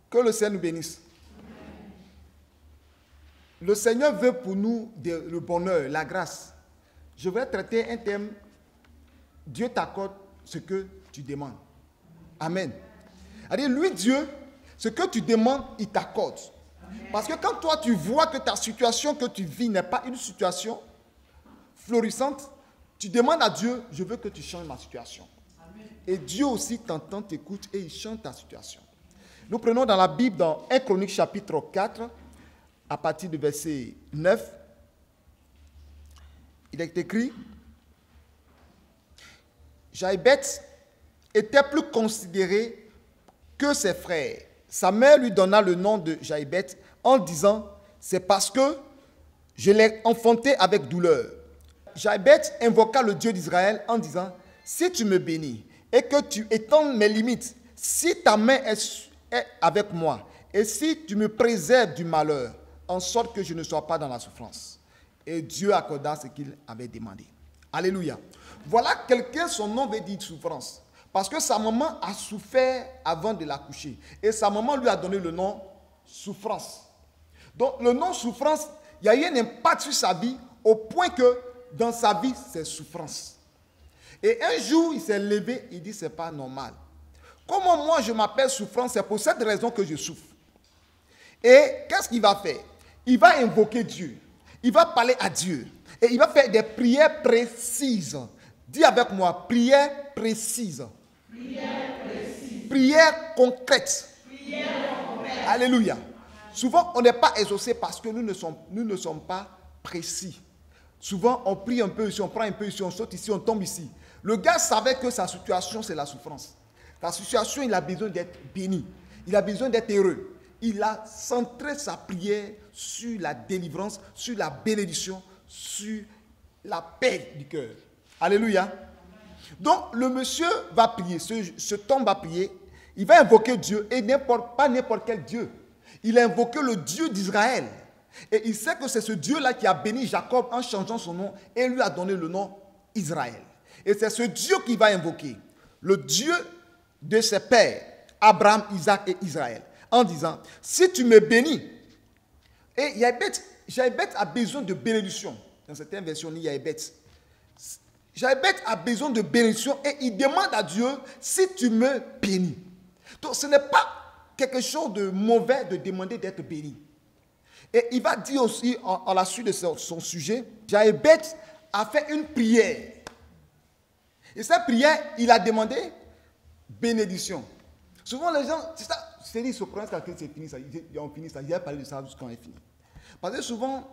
Que le Seigneur nous bénisse. Le Seigneur veut pour nous le bonheur, la grâce. Je vais traiter un thème. Dieu t'accorde ce que tu demandes. Amen. C'est-à-dire, lui, Dieu, ce que tu demandes, il t'accorde. Parce que quand toi, tu vois que ta situation que tu vis n'est pas une situation florissante, tu demandes à Dieu, je veux que tu changes ma situation. Amen. Et Dieu aussi t'entend, t'écoute et il change ta situation. Nous prenons dans la Bible, dans 1 Chronique chapitre 4, à partir du verset 9, il est écrit, Jaïbeth était plus considéré que ses frères. Sa mère lui donna le nom de Jaïbeth en disant, c'est parce que je l'ai enfanté avec douleur. Jaïbeth invoqua le Dieu d'Israël en disant, si tu me bénis et que tu étends mes limites, si ta main est avec moi et si tu me préserves du malheur, en sorte que je ne sois pas dans la souffrance. Et Dieu accorda ce qu'il avait demandé. Alléluia. Voilà quelqu'un, son nom veut dire souffrance. Parce que sa maman a souffert avant de l'accoucher. Et sa maman lui a donné le nom souffrance. Donc le nom souffrance, il y a eu un impact sur sa vie au point que dans sa vie, c'est souffrance. Et un jour, il s'est levé, il dit, c'est pas normal. Comment moi je m'appelle souffrance, c'est pour cette raison que je souffre. Et qu'est-ce qu'il va faire? Il va invoquer Dieu. Il va parler à Dieu. Et il va faire des prières précises. Dis avec moi, prières précises. Prière précise. Prières concrètes. Prière concrète. Alléluia. Souvent, on n'est pas exaucé parce que nous ne sommes pas précis. Souvent, on prie un peu ici, on prend un peu ici, on saute ici, on tombe ici. Le gars savait que sa situation, c'est la souffrance. Sa situation, il a besoin d'être béni. Il a besoin d'être heureux. Il a centré sa prière sur la délivrance, sur la bénédiction, sur la paix du cœur. Alléluia. Donc, le monsieur va prier, cet homme va prier, il va invoquer Dieu, et pas n'importe quel Dieu. Il a invoqué le Dieu d'Israël. Et il sait que c'est ce Dieu-là qui a béni Jacob en changeant son nom et lui a donné le nom Israël. Et c'est ce Dieu qu'il va invoquer, le Dieu de ses pères, Abraham, Isaac et Israël, en disant, si tu me bénis, et Jaïbeth a besoin de bénédiction. Dans certaines versions, il y a Jaïbeth. Jaïbeth a besoin de bénédiction et il demande à Dieu, si tu me bénis. Donc ce n'est pas quelque chose de mauvais de demander d'être béni. Et il va dire aussi, à la suite de son sujet, Jaïbeth a fait une prière. Et cette prière, il a demandé bénédiction. Souvent les gens, c'est ça, c'est dit, se prennent quand c'est fini, ça, on finit ça, il a parlé de ça jusqu'à quand est fini. Parce que souvent,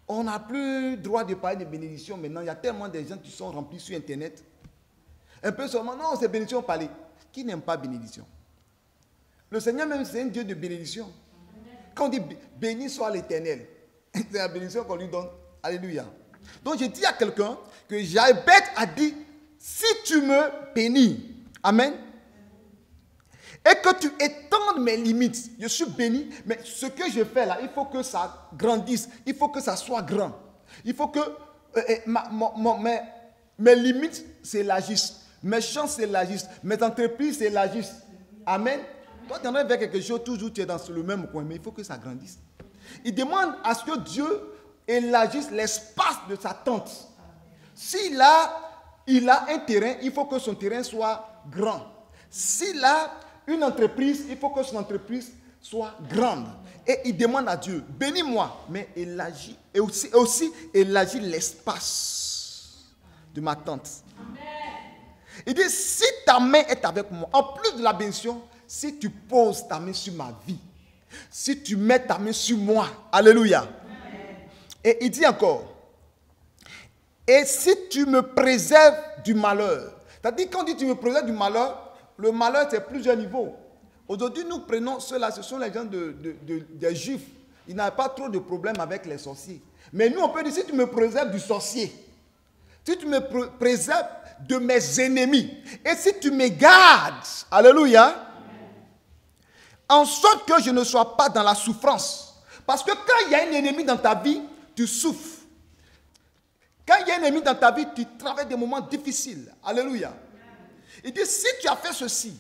on n'a plus droit de parler de bénédiction maintenant. Il y a tellement de gens qui sont remplis sur Internet. Un peu seulement, non, c'est bénédiction parler. Qui n'aime pas bénédiction? Le Seigneur même, c'est un Dieu de bénédiction. Quand on dit béni soit l'Éternel, c'est la bénédiction qu'on lui donne. Alléluia. Donc je dis à quelqu'un que Jaïbeth a dit, si tu me bénis, amen, et que tu étendes mes limites, je suis béni, mais ce que je fais là, il faut que ça grandisse, il faut que ça soit grand. Il faut que mes limites s'élargissent, mes champs s'élargissent, mes entreprises s'élargissent. Amen. Toi, tu en as fait quelque chose, toujours tu es dans le même coin, mais il faut que ça grandisse. Il demande à ce que Dieu élargisse l'espace de sa tente. S'il a un terrain, il faut que son terrain soit grand. S'il a une entreprise, il faut que son entreprise soit grande. Et il demande à Dieu, bénis-moi, mais élargis, et aussi élargis l'espace de ma tente. Amen. Il dit, si ta main est avec moi, en plus de la bénédiction, si tu poses ta main sur ma vie, si tu mets ta main sur moi, alléluia. Amen. Et il dit encore, et si tu me préserves du malheur, c'est-à-dire quand on dit tu me préserves du malheur, le malheur c'est plusieurs niveaux. Aujourd'hui nous prenons ceux-là, ce sont les gens des juifs, ils n'avaient pas trop de problèmes avec les sorciers. Mais nous on peut dire, si tu me préserves du sorcier, si tu me préserves de mes ennemis, et si tu me gardes, alléluia, en sorte que je ne sois pas dans la souffrance. Parce que quand il y a un ennemi dans ta vie, tu souffres. Quand il y a un ennemi dans ta vie, tu traverses des moments difficiles. Alléluia. Il dit, si tu as fait ceci,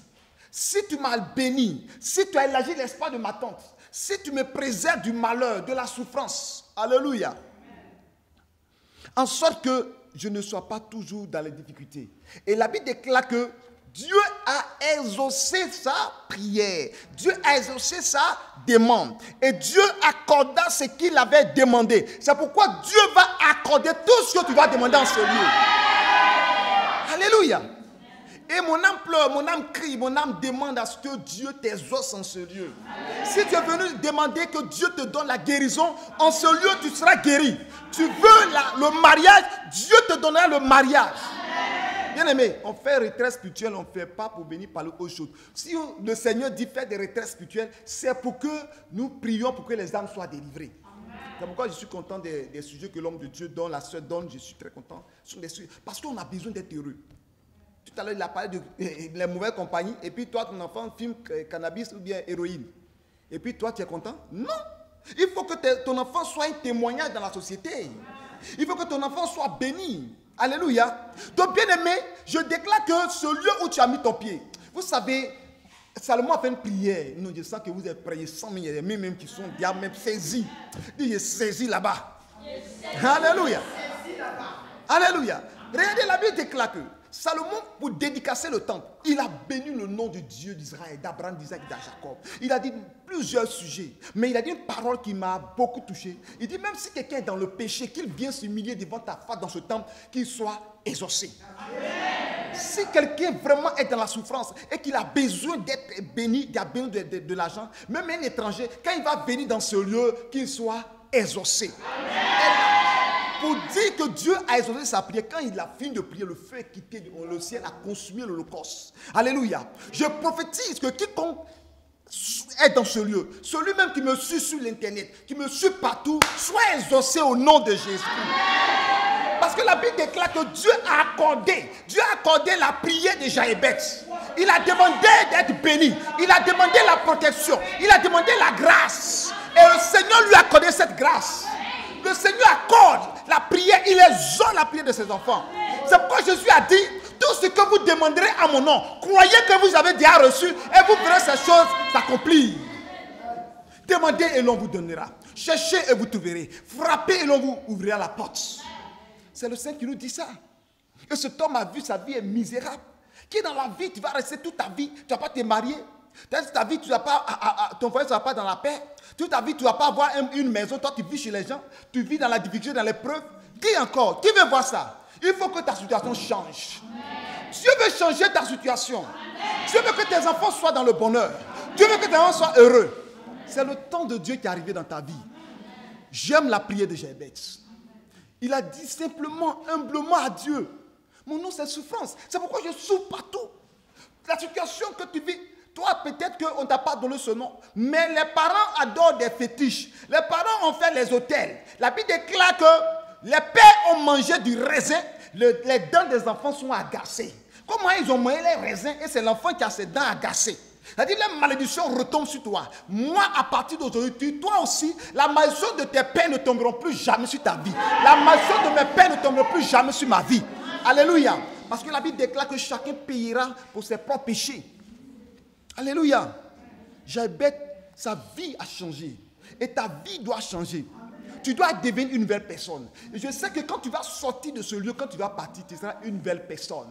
si tu m'as béni, si tu as élargi l'espace de ma tente, si tu me préserves du malheur, de la souffrance, alléluia, en sorte que je ne sois pas toujours dans les difficultés. Et la Bible déclare que Dieu a exaucé sa prière. Dieu a exaucé sa demande. Et Dieu accorda ce qu'il avait demandé. C'est pourquoi Dieu va accorder tout ce que tu vas demander en ce lieu. Alléluia. Et mon âme pleure, mon âme crie, mon âme demande à ce que Dieu t'exauce en ce lieu. Si tu es venu demander que Dieu te donne la guérison, en ce lieu tu seras guéri. Tu veux le mariage, Dieu te donnera le mariage. Bien aimé, on fait retraite spirituelle, on ne fait pas pour venir parler autre chose. Si le Seigneur dit faire des retraites spirituelles, c'est pour que nous prions pour que les âmes soient délivrées. C'est pourquoi je suis content des sujets que l'homme de Dieu donne, la sœur donne, je suis très content. Ce sont des sujets, parce qu'on a besoin d'être heureux. Tout à l'heure, il a parlé de les mauvaises compagnies, et puis toi, ton enfant fume cannabis ou bien héroïne. Et puis toi, tu es content? Non! Il faut que ton enfant soit un témoignage dans la société. Il faut que ton enfant soit béni. Alléluia. Donc, bien aimé, je déclare que ce lieu où tu as mis ton pied, vous savez, Salomon a fait une prière. Non, je sens que vous êtes prié 100 000, il y a des même qui sont déjà même saisis. Dis, j'ai saisi là-bas. Alléluia. Alléluia. Regardez, la Bible déclare que Salomon, pour dédicacer le temple, il a béni le nom de Dieu d'Israël, d'Abraham, d'Isaac et de Jacob. Il a dit plusieurs sujets, mais il a dit une parole qui m'a beaucoup touché. Il dit, même si quelqu'un est dans le péché, qu'il vienne s'humilier devant ta face dans ce temple, qu'il soit exaucé. Amen. Si quelqu'un vraiment est dans la souffrance et qu'il a besoin d'être béni, il a besoin de l'argent, même un étranger, quand il va venir dans ce lieu, qu'il soit exaucé. Amen. Pour dire que Dieu a exaucé sa prière, quand il a fini de prier, le feu est quitté, le ciel a consumé l'holocauste. Alléluia. Je prophétise que quiconque est dans ce lieu, celui-même qui me suit sur l'internet, qui me suit partout, soit exaucé au nom de Jésus. Parce que la Bible déclare que Dieu a accordé la prière de Jaébès. Il a demandé d'être béni. Il a demandé la protection. Il a demandé la grâce. Et le Seigneur lui a accordé cette grâce. Le Seigneur accorde la prière, il exauce la prière de ses enfants. C'est pourquoi Jésus a dit, tout ce que vous demanderez à mon nom, croyez que vous avez déjà reçu et vous verrez ces choses s'accomplir. Demandez et l'on vous donnera. Cherchez et vous trouverez. Frappez et l'on vous ouvrira la porte. C'est le Seigneur qui nous dit ça. Et cet homme a vu sa vie est misérable. Qui est dans la vie, tu vas rester toute ta vie, tu ne vas pas te marier. Ta vie, tu vas pas, ton foyer ne sera pas dans la paix. Toute ta vie, tu ne vas pas avoir une maison. Toi, tu vis chez les gens. Tu vis dans la difficulté, dans l'épreuve. Qui encore? Qui veut voir ça? Il faut que ta situation change. Dieu veut changer ta situation. Dieu veut que tes enfants soient dans le bonheur. Dieu veut que tes enfants soient heureux. C'est le temps de Dieu qui est arrivé dans ta vie. J'aime la prière de Jaébès. Il a dit simplement, humblement à Dieu, mon nom c'est souffrance. C'est pourquoi je souffre partout. La situation que tu vis, toi, peut-être qu'on ne t'a pas donné ce nom, mais les parents adorent des fétiches. Les parents ont fait les autels. La Bible déclare que les pères ont mangé du raisin, les dents des enfants sont agacées. Comment ils ont mangé les raisins et c'est l'enfant qui a ses dents agacées? C'est-à-dire la malédiction retombe sur toi. Moi, à partir d'aujourd'hui, toi aussi, la malédiction de tes pères ne tomberont plus jamais sur ta vie. La malédiction de mes pères ne tomberont plus jamais sur ma vie. Alléluia. Parce que la Bible déclare que chacun payera pour ses propres péchés. Alléluia. Jaébès, sa vie a changé. Et ta vie doit changer. Tu dois devenir une nouvelle personne. Et je sais que quand tu vas sortir de ce lieu, quand tu vas partir, tu seras une nouvelle personne.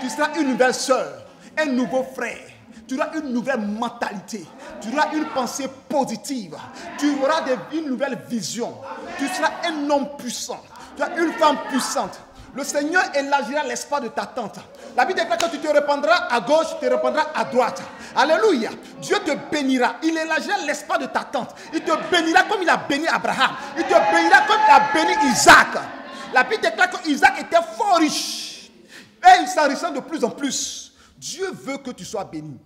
Tu seras une nouvelle sœur, un nouveau frère. Tu auras une nouvelle mentalité. Tu auras une pensée positive. Tu auras une nouvelle vision. Tu seras un homme puissant. Tu seras une femme puissante. Le Seigneur élargira l'espace de ta tente. La Bible déclare que tu te répandras à gauche, tu te répandras à droite. Alléluia. Dieu te bénira. Il élargira l'espace de ta tente. Il te bénira comme il a béni Abraham. Il te bénira comme il a béni Isaac. La Bible déclare que Isaac était fort riche. Et il s'enrichissait de plus en plus. Dieu veut que tu sois béni.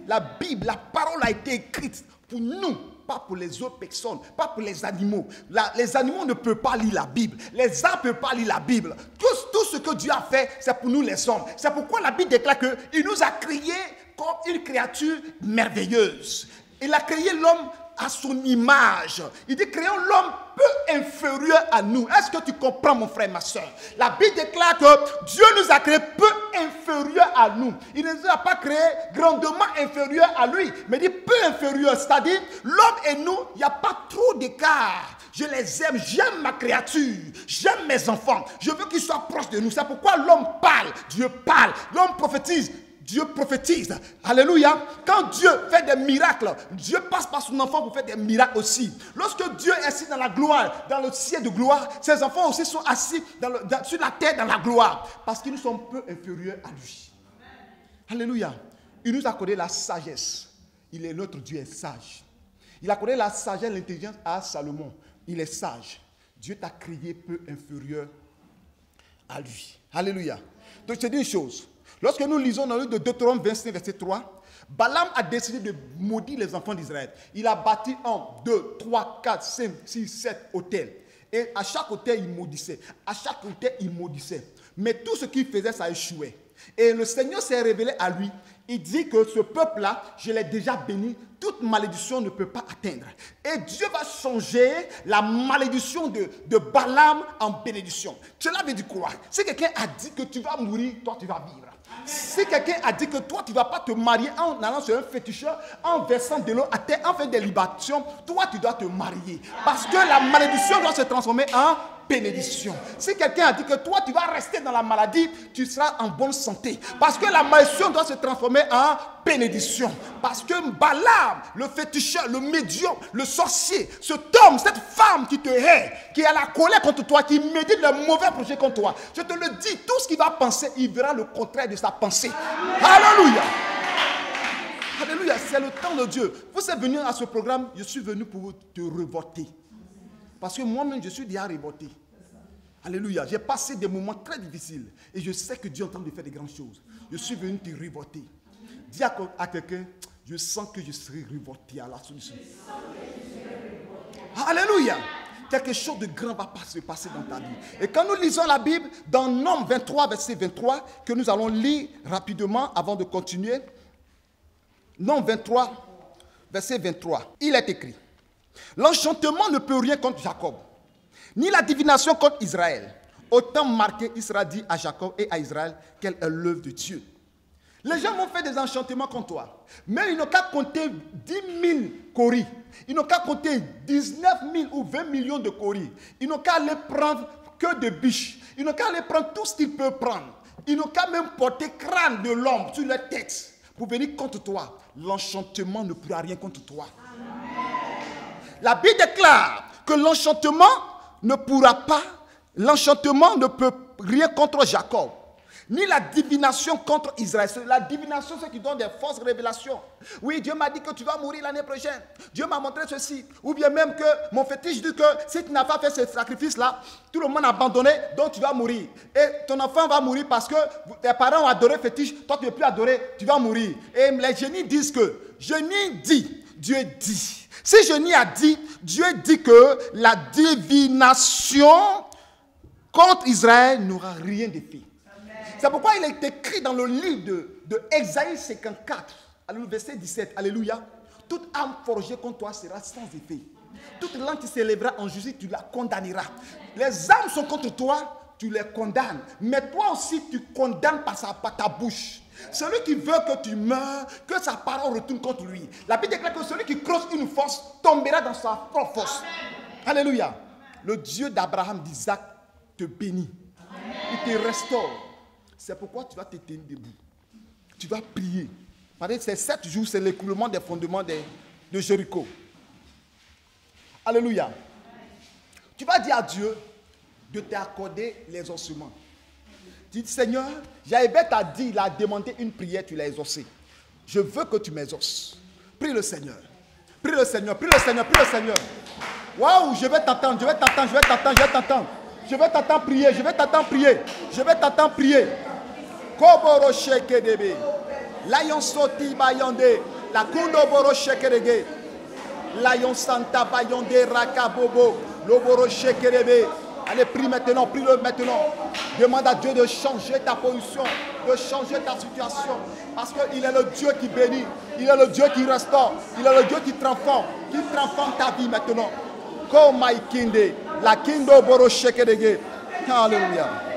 La Bible, la parole a été écrite pour nous, pas pour les autres personnes, pas pour les animaux. Les animaux ne peuvent pas lire la Bible. Les arbres ne peuvent pas lire la Bible. Tout ce que Dieu a fait, c'est pour nous les hommes. C'est pourquoi la Bible déclare qu'il nous a créés comme une créature merveilleuse. Il a créé l'homme à son image. Il dit, créons l'homme peu inférieur à nous. Est-ce que tu comprends, mon frère, ma soeur? La Bible déclare que Dieu nous a créé peu inférieur à nous. Il ne nous a pas créé grandement inférieur à lui, mais il dit peu inférieur. C'est-à-dire, l'homme et nous, il n'y a pas trop d'écart. Je les aime, j'aime ma créature, j'aime mes enfants. Je veux qu'ils soient proches de nous. C'est pourquoi l'homme parle, Dieu parle. L'homme prophétise, Dieu prophétise. Alléluia. Quand Dieu fait des miracles, Dieu passe par son enfant pour faire des miracles aussi. Lorsque Dieu est assis dans la gloire, dans le ciel de gloire, ses enfants aussi sont assis sur la terre dans la gloire. Parce qu'ils nous sont peu inférieurs à lui. Alléluia. Il nous a accordé la sagesse. Il est notre Dieu est sage. Il a accordé la sagesse et l'intelligence à Salomon. Il est sage. Dieu t'a créé peu inférieur à lui. Alléluia. Donc je te dis une chose. Lorsque nous lisons dans le livre de Deutéronome 25, verset 3, Balaam a décidé de maudire les enfants d'Israël. Il a bâti 1, 2, 3, 4, 5, 6, 7 hôtels. Et à chaque hôtel, il maudissait. À chaque hôtel, il maudissait. Mais tout ce qu'il faisait, ça échouait. Et le Seigneur s'est révélé à lui. Il dit que ce peuple-là, je l'ai déjà béni. Toute malédiction ne peut pas atteindre. Et Dieu va changer la malédiction de Balaam en bénédiction. Cela veut dire quoi? Si quelqu'un a dit que tu vas mourir, toi tu vas vivre. Si quelqu'un a dit que toi tu ne vas pas te marier en allant sur un féticheur, en versant de l'eau à terre, en faisant des libations, toi tu dois te marier. Parce que la malédiction doit se transformer en bénédiction. Si quelqu'un a dit que toi tu vas rester dans la maladie, tu seras en bonne santé. Parce que la malédiction doit se transformer en bénédiction. Parce que Balaam, le féticheur, le médium, le sorcier, cet homme, cette femme qui te hait, qui a la colère contre toi, qui médite le mauvais projet contre toi, je te le dis, tout ce qu'il va penser, il verra le contraire de sa pensée. Alléluia. Alléluia, c'est le temps de Dieu. Vous êtes venus à ce programme, je suis venu pour te révolter. Parce que moi-même, je suis déjà révolté. Alléluia. J'ai passé des moments très difficiles. Et je sais que Dieu est en train de faire des grandes choses. Je suis venu te révolter. Dis à quelqu'un, je sens que je serai révolté à la solution. Alléluia. Quelque chose de grand va se passer dans ta vie. Et quand nous lisons la Bible, dans Nombre 23, verset 23, que nous allons lire rapidement avant de continuer. Nombre 23, verset 23. Il est écrit. L'enchantement ne peut rien contre Jacob, ni la divination contre Israël. Autant marqué, Israël dit à Jacob et à Israël quelle est l'œuvre de Dieu. Les gens vont faire des enchantements contre toi, mais ils n'ont qu'à compter 10 000 coris. Ils n'ont qu'à compter 19 000 ou 20 millions de coris. Ils n'ont qu'à aller prendre que de biches. Ils n'ont qu'à aller prendre tout ce qu'ils peuvent prendre. Ils n'ont qu'à même porter crâne de l'homme sur leur tête pour venir contre toi. L'enchantement ne pourra rien contre toi. La Bible déclare que l'enchantement ne peut rien contre Jacob, ni la divination contre Israël. La divination, c'est qui donne des fausses révélations. Oui, Dieu m'a dit que tu vas mourir l'année prochaine. Dieu m'a montré ceci. Ou bien même que mon fétiche dit que si tu n'as pas fait ce sacrifice-là, tout le monde a abandonné, donc tu vas mourir. Et ton enfant va mourir parce que tes parents ont adoré le fétiche, toi tu ne veux plus adorer, tu vas mourir. Et les génies disent que, génie dit, Dieu dit. Si génie a dit, Dieu dit que la divination contre Israël n'aura rien de fait. C'est pourquoi il est écrit dans le livre de Ésaïe 54, verset 17, alléluia. Toute âme forgée contre toi sera sans effet. Toute langue qui s'élèvera en justice, tu la condamneras. Les âmes sont contre toi, tu les condamnes. Mais toi aussi, tu condamnes par ta bouche. Celui qui veut que tu meurs, que sa parole retourne contre lui. La Bible déclare que celui qui creuse une fosse tombera dans sa propre fosse. Alléluia. Le Dieu d'Abraham, d'Isaac te bénit. Amen. Il te restaure. C'est pourquoi tu vas te tenir debout. Tu vas prier. Ces 7 jours, c'est l'écoulement des fondements de Jéricho. Alléluia. Tu vas dire à Dieu de t'accorder les ossements. Dis, Seigneur, Jaïbet t'a dit, il a demandé une prière, tu l'as exaucé. Je veux que tu m'exauces. Prie le Seigneur. Prie le Seigneur, prie le Seigneur, prie le Seigneur. Waouh, je vais t'entendre, je vais t'entendre, je vais t'entendre, je vais t'entendre. Je vais t'entendre prier, je vais t'entendre prier. Je vais t'entendre prier. Koboro shekedebe. Layon soti bayonde. La kundo boro shekedege. Layon santa bayonde rakabobo. Loboro shekedebe. Allez, prie maintenant, prie-le maintenant. Demande à Dieu de changer ta position, de changer ta situation. Parce qu'il est le Dieu qui bénit, il est le Dieu qui restaure, il est le Dieu qui transforme ta vie maintenant. Comme my kinde, la kindo boro shekedege. Alléluia.